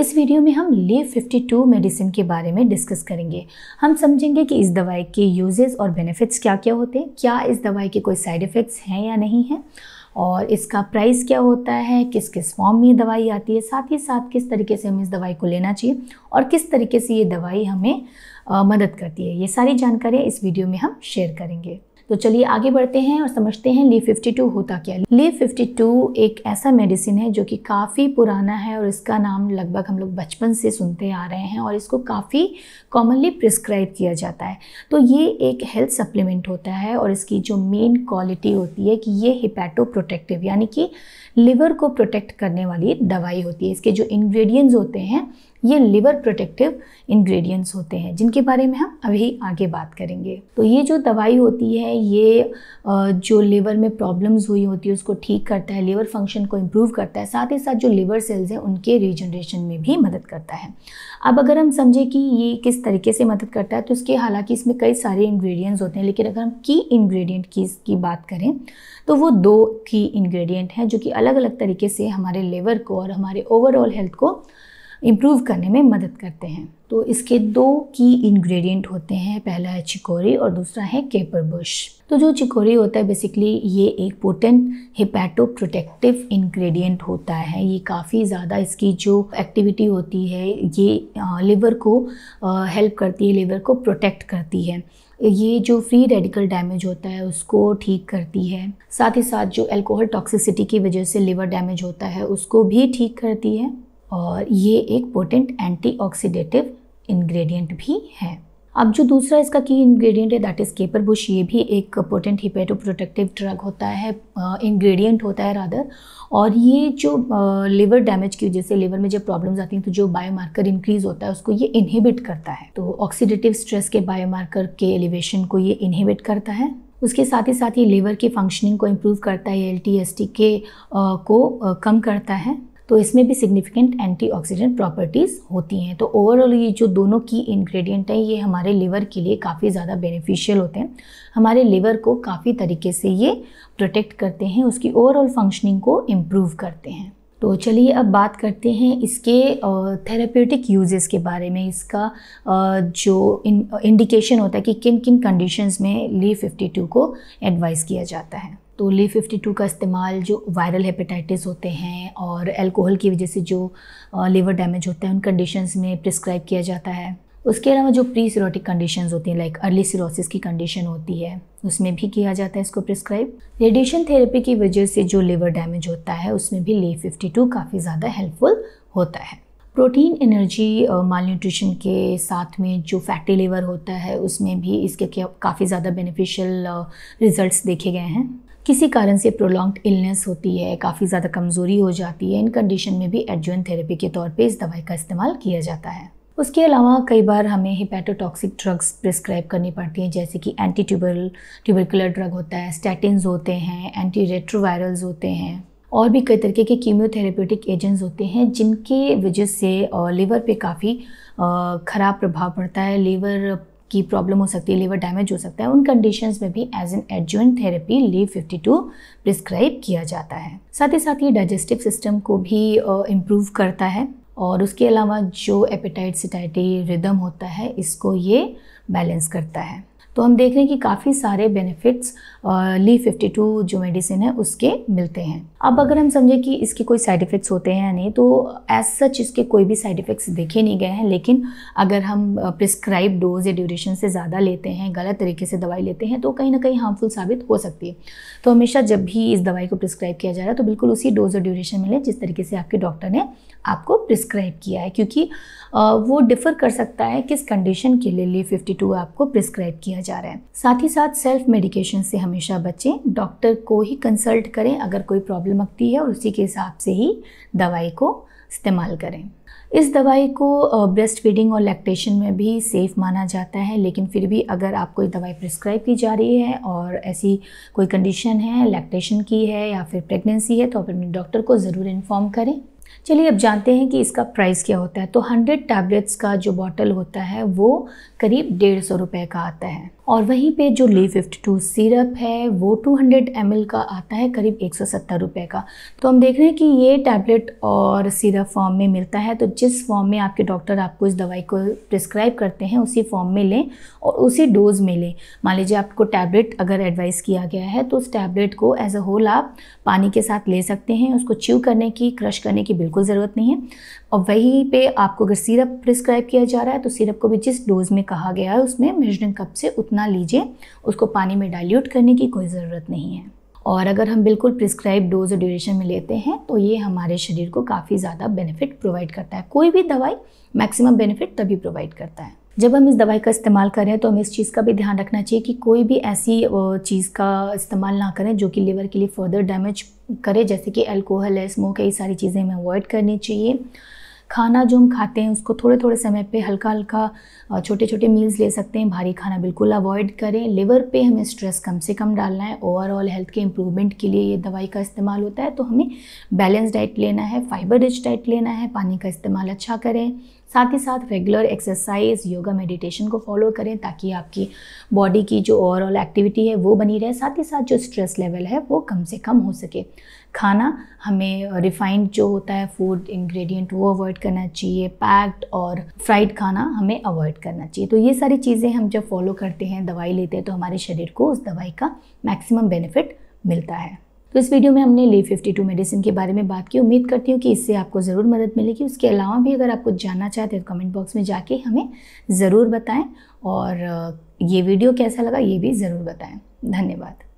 इस वीडियो में हम LIV52 मेडिसिन के बारे में डिस्कस करेंगे। हम समझेंगे कि इस दवाई के यूजेस और बेनिफिट्स क्या क्या होते हैं, क्या इस दवाई के कोई साइड इफ़ेक्ट्स हैं या नहीं हैं, और इसका प्राइस क्या होता है, किस किस फॉर्म में ये दवाई आती है, साथ ही साथ किस तरीके से हमें इस दवाई को लेना चाहिए और किस तरीके से ये दवाई हमें मदद करती है। ये सारी जानकारियाँ इस वीडियो में हम शेयर करेंगे। तो चलिए आगे बढ़ते हैं और समझते हैं LIV52 होता क्या है। LIV52 एक ऐसा मेडिसिन है जो कि काफ़ी पुराना है और इसका नाम लगभग हम लोग बचपन से सुनते आ रहे हैं और इसको काफ़ी कॉमनली प्रिस्क्राइब किया जाता है। तो ये एक हेल्थ सप्लीमेंट होता है और इसकी जो मेन क्वालिटी होती है कि ये हिपैटो प्रोटेक्टिव यानी कि लिवर को प्रोटेक्ट करने वाली दवाई होती है। इसके जो इंग्रेडिएंट्स होते हैं ये लिवर प्रोटेक्टिव इंग्रेडिएंट्स होते हैं जिनके बारे में हम अभी आगे बात करेंगे। तो ये जो दवाई होती है ये जो लिवर में प्रॉब्लम्स हुई होती है उसको ठीक करता है, लिवर फंक्शन को इम्प्रूव करता है, साथ ही साथ जो लिवर सेल्स हैं उनके रीजनरेशन में भी मदद करता है। अब अगर हम समझें कि ये किस तरीके से मदद करता है तो इसके हालांकि इसमें कई सारे इंग्रेडिएंट्स होते हैं, लेकिन अगर हम की इंग्रेडिएंट की बात करें तो वो 2 की इंग्रेडिएंट हैं जो कि अलग अलग तरीके से हमारे लिवर को और हमारे ओवरऑल हेल्थ को इम्प्रूव करने में मदद करते हैं। तो इसके 2 की इंग्रेडिएंट होते हैं, पहला है चिकोरी और दूसरा है केपरबुश। तो जो चिकोरी होता है बेसिकली ये एक पोटेंट हिपैटो प्रोटेक्टिव इंग्रेडिएंट होता है। ये काफ़ी ज़्यादा इसकी जो एक्टिविटी होती है ये लिवर को हेल्प करती है, लिवर को प्रोटेक्ट करती है। ये जो फ्री रेडिकल डैमेज होता है उसको ठीक करती है, साथ ही साथ जो अल्कोहल टॉक्सिसिटी की वजह से लिवर डैमेज होता है उसको भी ठीक करती है, और ये एक पोटेंट एंटीऑक्सीडेटिव इंग्रेडिएंट भी है। अब जो दूसरा इसका की इंग्रेडिएंट है दैट इज़ केपरबुश। ये भी एक पोटेंट हिपैटो प्रोटेक्टिव ड्रग होता है, इंग्रेडिएंट होता है रादर, और ये जो लिवर डैमेज की वजह से लिवर में जब प्रॉब्लम्स आती हैं तो जो बायोमार्कर इंक्रीज होता है उसको ये इनहिबिट करता है। तो ऑक्सीडेटिव स्ट्रेस के बायोमार्कर के एलिवेशन को ये इनहिबिट करता है। उसके साथ ही साथ ये लिवर की फंक्शनिंग को इम्प्रूव करता है, LTST के को कम करता है। तो इसमें भी सिग्निफिकेंट एंटीऑक्सीडेंट प्रॉपर्टीज़ होती हैं। तो ओवरऑल ये जो दोनों की इंग्रेडिएंट हैं ये हमारे लिवर के लिए काफ़ी ज़्यादा बेनिफिशियल होते हैं। हमारे लिवर को काफ़ी तरीके से ये प्रोटेक्ट करते हैं, उसकी ओवरऑल फंक्शनिंग को इम्प्रूव करते हैं। तो चलिए अब बात करते हैं इसके थेरेप्यूटिक यूजेस के बारे में। इसका जो इंडिकेशन होता है कि किन किन कंडीशंस में LIV52 को एडवाइस किया जाता है। तो LIV52 का इस्तेमाल जो वायरल हेपेटाइटिस होते हैं और अल्कोहल की वजह से जो लिवर डैमेज होता है उन कंडीशंस में प्रिस्क्राइब किया जाता है। उसके अलावा जो प्री सिरोटिक कंडीशंस होती हैं लाइक अर्ली सिरोसिस की कंडीशन होती है उसमें भी किया जाता है इसको प्रिस्क्राइब। रेडिएशन थेरेपी की वजह से जो लिवर डैमेज होता है उसमें भी LIV52 काफ़ी ज़्यादा हेल्पफुल होता है। प्रोटीन एनर्जी मालन्यूट्रिशन के साथ में जो फैटी लिवर होता है उसमें भी इसके काफ़ी ज़्यादा बेनिफिशियल रिजल्ट्स देखे गए हैं। किसी कारण से प्रोलॉन्ग्ड इलनेस होती है, काफ़ी ज़्यादा कमज़ोरी हो जाती है, इन कंडीशन में भी एडजुवेंट थेरेपी के तौर पे इस दवाई का इस्तेमाल किया जाता है। उसके अलावा कई बार हमें हिपैटोटॉक्सिक ड्रग्स प्रिस्क्राइब करनी पड़ती हैं जैसे कि एंटी ट्यूबरकुलर ड्रग होता है, स्टैटिन्स होते हैं, एंटी रेट्रोवायरल्स होते हैं, और भी कई तरीके के कीमोथेरेप्यूटिक एजेंट्स होते हैं जिनके वजह से लिवर पे काफ़ी ख़राब प्रभाव पड़ता है, लिवर की प्रॉब्लम हो सकती है, लिवर डैमेज हो सकता है। उन कंडीशंस में भी as an adjuvant therapy LIV52 prescribe किया जाता है। साथ ही साथ ये डाइजेस्टिव सिस्टम को भी इम्प्रूव करता है, और उसके अलावा जो एपेटाइट सैटिस्फैक्टरी रिदम होता है इसको ये बैलेंस करता है। तो हम देख रहे हैं कि काफ़ी सारे बेनिफिट्स LIV52 जो मेडिसिन है उसके मिलते हैं। अब अगर हम समझें कि इसके कोई साइड इफ़ेक्ट्स होते हैं या नहीं, तो एज सच इसके कोई भी साइड इफ़ेक्ट्स देखे नहीं गए हैं, लेकिन अगर हम प्रिस्क्राइब डोज या ड्यूरेशन से ज़्यादा लेते हैं, गलत तरीके से दवाई लेते हैं तो कहीं ना कहीं हार्मफुल साबित हो सकती है। तो हमेशा जब भी इस दवाई को प्रिस्क्राइब किया जा रहा है तो बिल्कुल उसी डोज और ड्यूरेशन मिले जिस तरीके से आपके डॉक्टर ने आपको प्रिस्क्राइब किया है, क्योंकि वो डिफ़र कर सकता है किस कंडीशन के लिए LIV52 आपको प्रिस्क्राइब किया जा रहा है। साथ ही साथ सेल्फ मेडिकेशन से हमेशा बचें, डॉक्टर को ही कंसल्ट करें अगर कोई प्रॉब्लम आती है और उसी के हिसाब से ही दवाई को इस्तेमाल करें। इस दवाई को ब्रेस्ट फीडिंग और लैक्टेशन में भी सेफ़ माना जाता है, लेकिन फिर भी अगर आपको दवाई प्रिस्क्राइब की जा रही है और ऐसी कोई कंडीशन है, लैक्टेशन की है या फिर प्रेगनेंसी है, तो आप अपने डॉक्टर को ज़रूर इन्फॉर्म करें। चलिए अब जानते हैं कि इसका प्राइस क्या होता है। तो 100 टैबलेट्स का जो बॉटल होता है वो करीब 150 रुपये का आता है, और वहीं पे जो ली 52 सिरप है वो 200 ml का आता है करीब 170 रुपये का। तो हम देख रहे हैं कि ये टैबलेट और सिरप फॉर्म में मिलता है, तो जिस फॉर्म में आपके डॉक्टर आपको इस दवाई को प्रिस्क्राइब करते हैं उसी फॉर्म में लें और उसी डोज में लें। मान लीजिए आपको टैबलेट अगर एडवाइस किया गया है तो उस टैबलेट को एज अ होल आप पानी के साथ ले सकते हैं, उसको च्यू करने की, क्रश करने की बिल्कुल ज़रूरत नहीं है। और वहीं पे आपको अगर सिरप प्रिस्क्राइब किया जा रहा है तो सिरप को भी जिस डोज में कहा गया है उसमें मेजरिंग कप से उतना लीजिए, उसको पानी में डाइल्यूट करने की कोई ज़रूरत नहीं है। और अगर हम बिल्कुल प्रिस्क्राइब डोज और ड्यूरेशन में लेते हैं तो ये हमारे शरीर को काफ़ी ज़्यादा बेनिफिट प्रोवाइड करता है। कोई भी दवाई मैक्सिमम बेनिफिट तभी प्रोवाइड करता है। जब हम इस दवाई का इस्तेमाल करें तो हमें इस चीज़ का भी ध्यान रखना चाहिए कि कोई भी ऐसी चीज़ का इस्तेमाल ना करें जो कि लिवर के लिए फर्दर डैमेज करे, जैसे कि अल्कोहल है, स्मोक है, ये सारी चीज़ें हमें अवॉइड करनी चाहिए। खाना जो हम खाते हैं उसको थोड़े थोड़े समय पे हल्का हल्का छोटे छोटे मील्स ले सकते हैं, भारी खाना बिल्कुल अवॉइड करें। लिवर पे हमें स्ट्रेस कम से कम डालना है। ओवरऑल हेल्थ के इम्प्रूवमेंट के लिए ये दवाई का इस्तेमाल होता है, तो हमें बैलेंस डाइट लेना है, फाइबर रिच डाइट लेना है, पानी का इस्तेमाल अच्छा करें, साथ ही साथ रेगुलर एक्सरसाइज, योगा, मेडिटेशन को फॉलो करें ताकि आपकी बॉडी की जो ओवरऑल एक्टिविटी है वो बनी रहे, साथ ही साथ जो स्ट्रेस लेवल है वो कम से कम हो सके। खाना हमें रिफाइंड जो होता है फूड इंग्रेडिएंट वो अवॉइड करना चाहिए, पैक्ड और फ्राइड खाना हमें अवॉइड करना चाहिए। तो ये सारी चीज़ें हम जब फॉलो करते हैं, दवाई लेते हैं, तो हमारे शरीर को उस दवाई का मैक्सिमम बेनिफिट मिलता है। तो इस वीडियो में हमने ली 52 मेडिसिन के बारे में बात की। उम्मीद करती हूँ कि इससे आपको ज़रूर मदद मिलेगी। उसके अलावा भी अगर आप कुछ जानना चाहते हैं तो कमेंट बॉक्स में जाके हमें ज़रूर बताएं और ये वीडियो कैसा लगा ये भी ज़रूर बताएं। धन्यवाद।